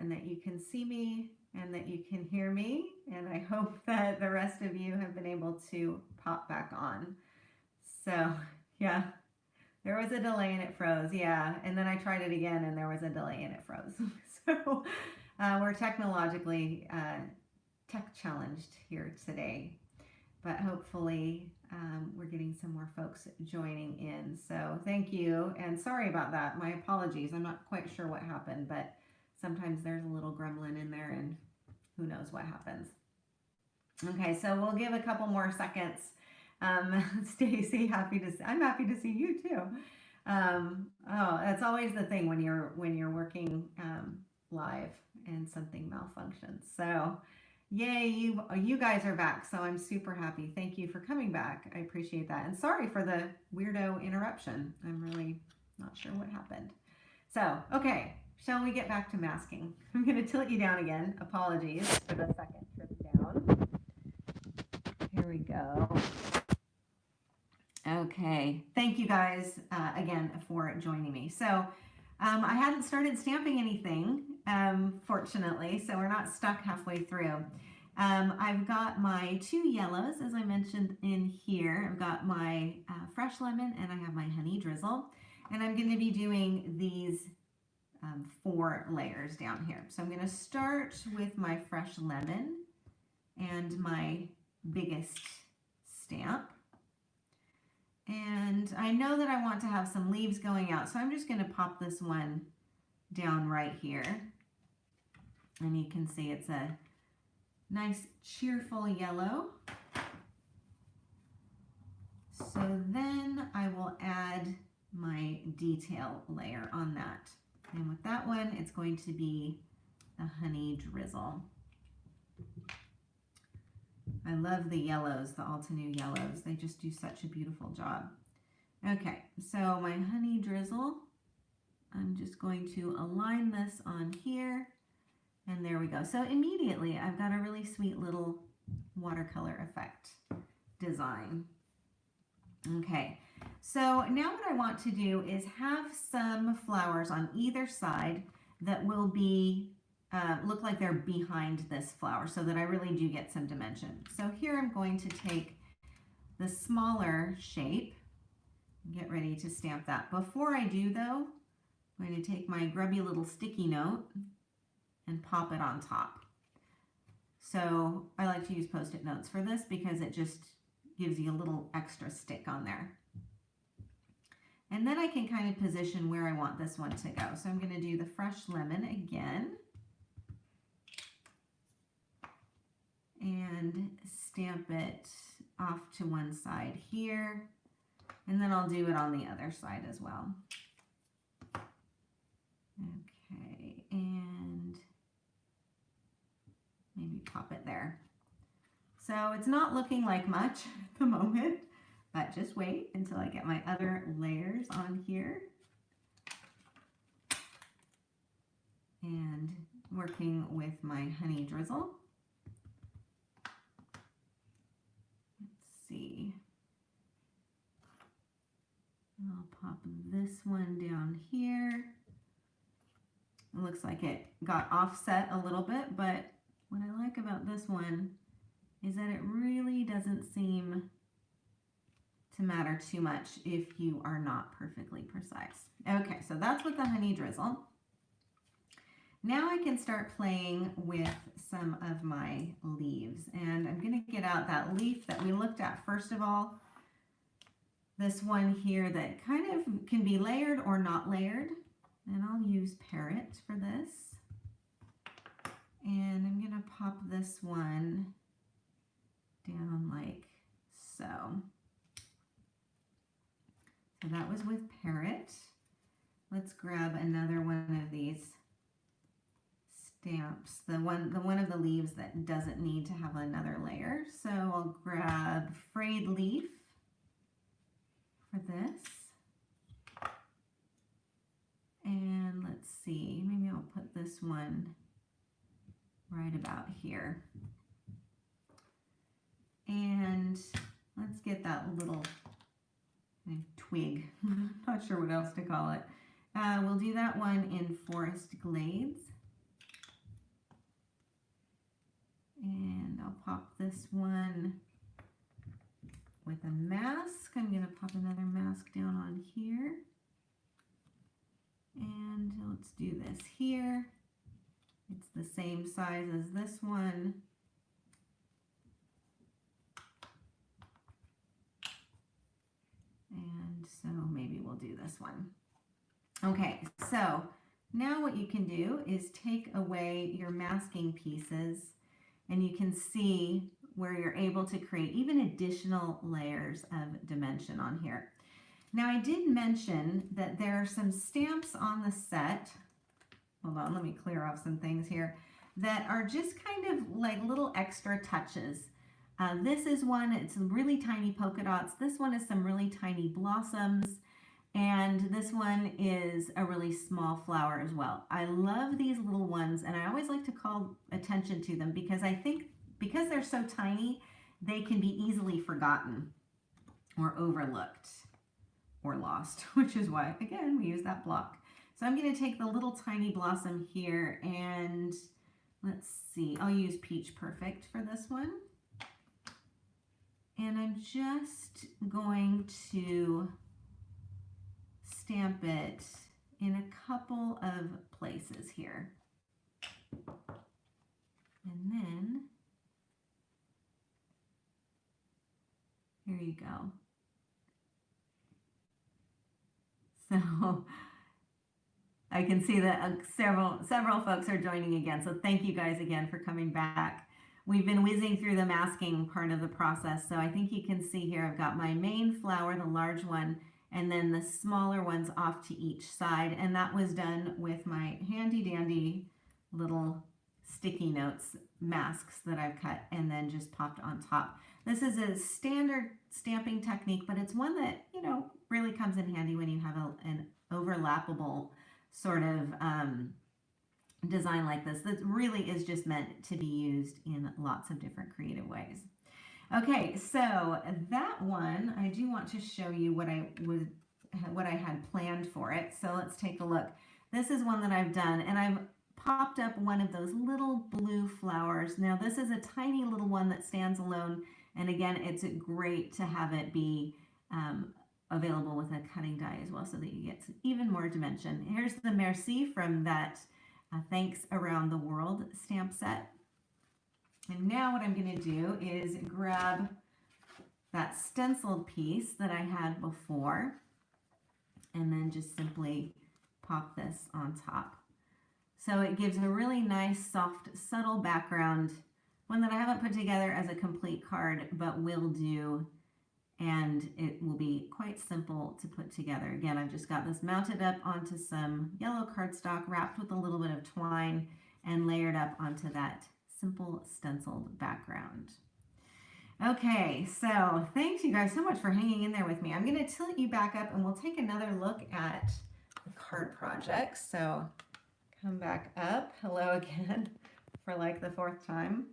and that you can see me and that you can hear me. And I hope that the rest of you have been able to pop back on. So, yeah, there was a delay and it froze. Yeah, and then I tried it again and there was a delay and it froze. So we're technologically tech challenged here today, but hopefully we're getting some more folks joining in. So thank you, and sorry about that. My apologies. I'm not quite sure what happened, but sometimes there's a little gremlin in there and who knows what happens. Okay, so we'll give a couple more seconds. Stacy, I'm happy to see you too. Oh, that's always the thing when you're working live and something malfunctions. So yay, you guys are back. So I'm super happy. Thank you for coming back. I appreciate that. And sorry for the weirdo interruption. I'm really not sure what happened. So, okay, shall we get back to masking? I'm going to tilt you down again. Apologies for the second trip down. Here we go. Okay, thank you guys again for joining me. So I hadn't started stamping anything, fortunately, so we're not stuck halfway through. I've got my 2 yellows, as I mentioned in here. I've got my fresh lemon and I have my honey drizzle. And I'm going to be doing these 4 layers down here. So I'm going to start with my fresh lemon and my biggest stamp. And I know that I want to have some leaves going out, so I'm just going to pop this one down right here. And you can see it's a nice cheerful yellow. So then I will add my detail layer on that. And with that one, it's going to be the honey drizzle. I love the yellows, the Altenew yellows. They just do such a beautiful job. Okay, so my honey drizzle, I'm just going to align this on here. And there we go. So immediately I've got a really sweet little watercolor effect design. Okay, so now what I want to do is have some flowers on either side that will be look like they're behind this flower, so that I really do get some dimension. So here I'm going to take the smaller shape, get ready to stamp that. Before I do though, I'm going to take my grubby little sticky note and pop it on top. So I like to use Post-it notes for this because it just gives you a little extra stick on there. And then I can kind of position where I want this one to go. So I'm going to do the fresh lemon again. And stamp it off to one side here, and then I'll do it on the other side as well. Okay, and maybe pop it there. So it's not looking like much at the moment, but just wait until I get my other layers on here. And working with my honey drizzle. See. I'll pop this one down here. It looks like it got offset a little bit, but what I like about this one is that it really doesn't seem to matter too much if you are not perfectly precise. Okay, so that's with the honey drizzle. Now I can start playing with some of my leaves, and I'm going to get out that leaf that we looked at first of all. This one here that kind of can be layered or not layered, and I'll use Parrot for this. And I'm going to pop this one down like so. So that was with Parrot. Let's grab another one of these stamps, the one of the leaves that doesn't need to have another layer. So I'll grab Frayed Leaf for this. And let's see, maybe I'll put this one right about here. And let's get that little twig. Not sure what else to call it. We'll do that one in Forest Glades. this one with a mask. I'm going to pop another mask down on here. And let's do this here. It's the same size as this one. And so maybe we'll do this one. Okay, so now what you can do is take away your masking pieces and you can see where you're able to create even additional layers of dimension on here. Now I did mention that there are some stamps on the set. Hold on, let me clear off some things here that are just kind of like little extra touches. This is one, it's really tiny polka dots. This one is some really tiny blossoms. And this one is a really small flower as well. I love these little ones, and I always like to call attention to them because I think because they're so tiny, they can be easily forgotten or overlooked or lost, which is why, again, we use that block. So I'm going to take the little tiny blossom here, and let's see, I'll use Peach Perfect for this one. And I'm just going to stamp it in a couple of places here. And then, here you go. So I can see that several folks are joining again. So thank you guys again for coming back. We've been whizzing through the masking part of the process. So I think you can see here, I've got my main flower, the large one, and then the smaller ones off to each side. And that was done with my handy dandy little sticky notes masks that I've cut and then just popped on top. This is a standard stamping technique, but it's one that, you know, really comes in handy when you have an overlappable sort of design like this. That really is just meant to be used in lots of different creative ways. Okay, so that one, I do want to show you what I had planned for it. So let's take a look. This is one that I've done, and I've popped up one of those little blue flowers. Now this is a tiny little one that stands alone, and again, it's great to have it be available with a cutting die as well so that you get even more dimension. Here's the Merci from that Thanks Around the World stamp set. And now what I'm going to do is grab that stenciled piece that I had before and then just simply pop this on top. So it gives a really nice, soft, subtle background, one that I haven't put together as a complete card, but will do, and it will be quite simple to put together. Again, I've just got this mounted up onto some yellow cardstock, wrapped with a little bit of twine, and layered up onto that simple stenciled background. Okay, so thanks you guys so much for hanging in there with me. I'm going to tilt you back up and we'll take another look at the card project. So come back up. Hello again for like the 4th time.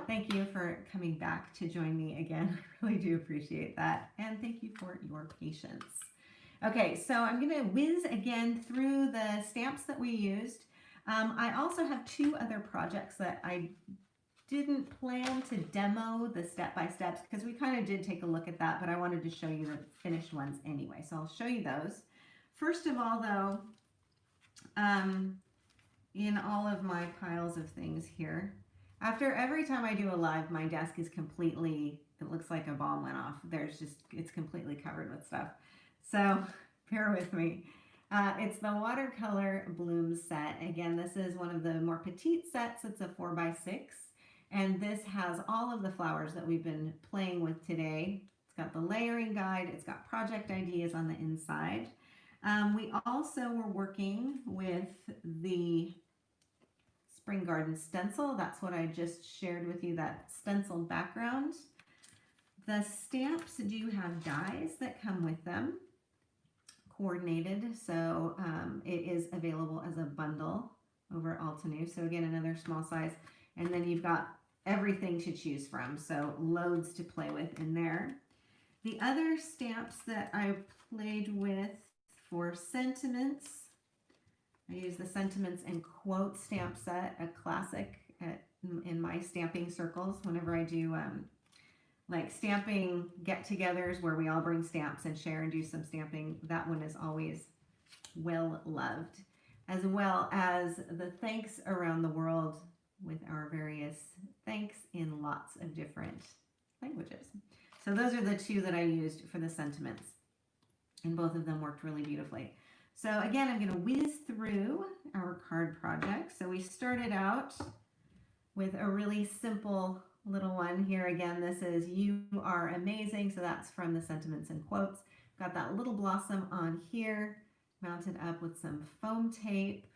Thank you for coming back to join me again. I really do appreciate that. And thank you for your patience. Okay, so I'm going to whiz again through the stamps that we used. I also have 2 other projects that I didn't plan to demo the step-by-steps because we kind of did take a look at that, but I wanted to show you the finished ones anyway. So I'll show you those. First of all, though, in all of my piles of things here, after every time I do a live, my desk is completely, it looks like a bomb went off. It's completely covered with stuff. So bear with me. It's the Watercolor Blooms Set. Again, this is one of the more petite sets. It's a 4x6. And this has all of the flowers that we've been playing with today. It's got the layering guide. It's got project ideas on the inside. We also were working with the Spring Garden stencil. That's what I just shared with you, that stenciled background. The stamps do have dies that come with them, coordinated. So it is available as a bundle over Altenew. So again, another small size. And then you've got everything to choose from. So loads to play with in there. The other stamps that I played with for sentiments, I use the Sentiments and Quote stamp set, a classic in my stamping circles whenever I do like stamping get-togethers where we all bring stamps and share and do some stamping. That one is always well loved, as well as the thanks around the world with our various thanks in lots of different languages. So those are the two that I used for the sentiments, and both of them worked really beautifully. So again, I'm going to whiz through our card project. So we started out with a really simple little one here. Again, this is "You are amazing." So that's from the sentiments and quotes. Got that little blossom on here, mounted up with some foam tape.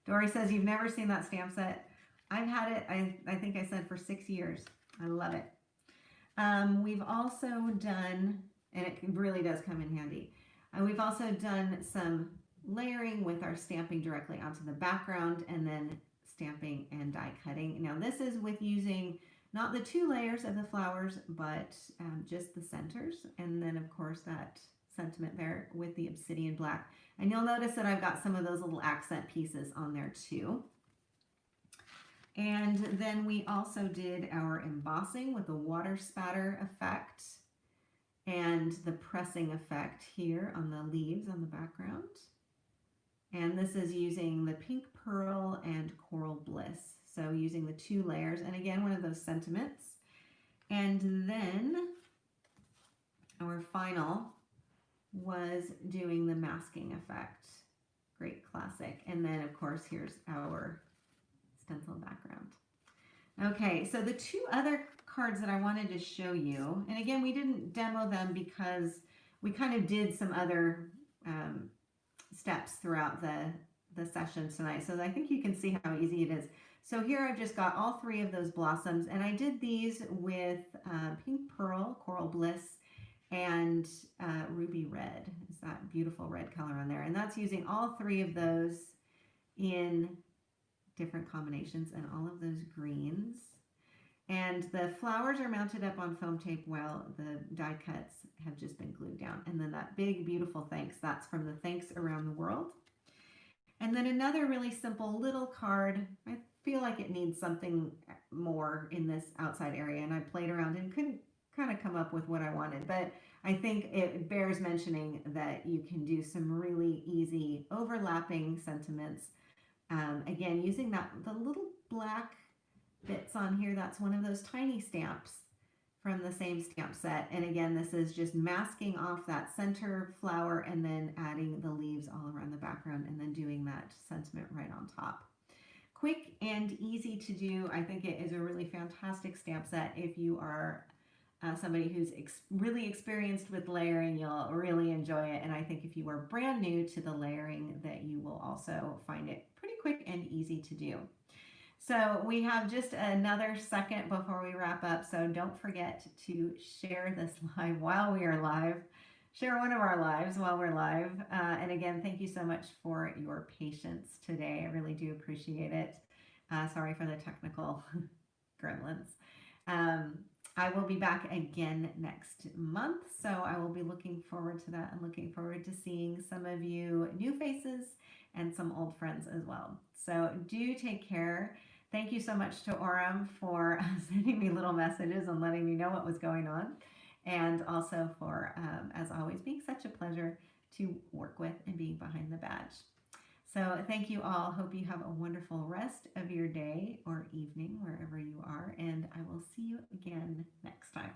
Dory says you've never seen that stamp set. I've had it, I think I said, for 6 years. I love it. We've also done, and it really does come in handy, we've also done some layering with our stamping directly onto the background, and then stamping and die cutting. Now this is with using not the 2 layers of the flowers, but just the centers, and then of course that sentiment there with the obsidian black. And you'll notice that I've got some of those little accent pieces on there too. And then we also did our embossing with the water spatter effect and the pressing effect here on the leaves on the background. And this is using the pink pearl and coral bliss. So using the 2 layers, and again, one of those sentiments. And then our final was doing the masking effect. Great classic. And then of course, here's our stencil background. Okay, so the 2 other cards that I wanted to show you, and again, we didn't demo them because we kind of did some other steps throughout the session tonight. So I think you can see how easy it is. So here I've just got all 3 of those blossoms, and I did these with pink pearl, coral bliss, and ruby red. Is that beautiful red color on there. And that's using all 3 of those in different combinations and all of those greens. And the flowers are mounted up on foam tape while the die cuts have just been glued down. And then that big, beautiful thanks, that's from the Thanks Around the World. And then another really simple little card. I feel like it needs something more in this outside area, and I played around and couldn't kind of come up with what I wanted, but I think it bears mentioning that you can do some really easy overlapping sentiments. Again, using the little black bits on here, that's one of those tiny stamps from the same stamp set. And again, this is just masking off that center flower and then adding the leaves all around the background and then doing that sentiment right on top. Quick and easy to do. I think it is a really fantastic stamp set. If you are somebody who's really experienced with layering, you'll really enjoy it. And I think if you are brand new to the layering, that you will also find it pretty quick and easy to do. So we have just another second before we wrap up. So don't forget to share this live while we are live. Share one of our lives while we're live. And again, thank you so much for your patience today. I really do appreciate it. Sorry for the technical gremlins. I will be back again next month, so I will be looking forward to that and looking forward to seeing some of you new faces and some old friends as well. So do take care. Thank you so much to Orem for sending me little messages and letting me know what was going on, and also for, as always, being such a pleasure to work with and being behind the badge. So thank you all. Hope you have a wonderful rest of your day or evening, wherever you are, and I will see you again next time.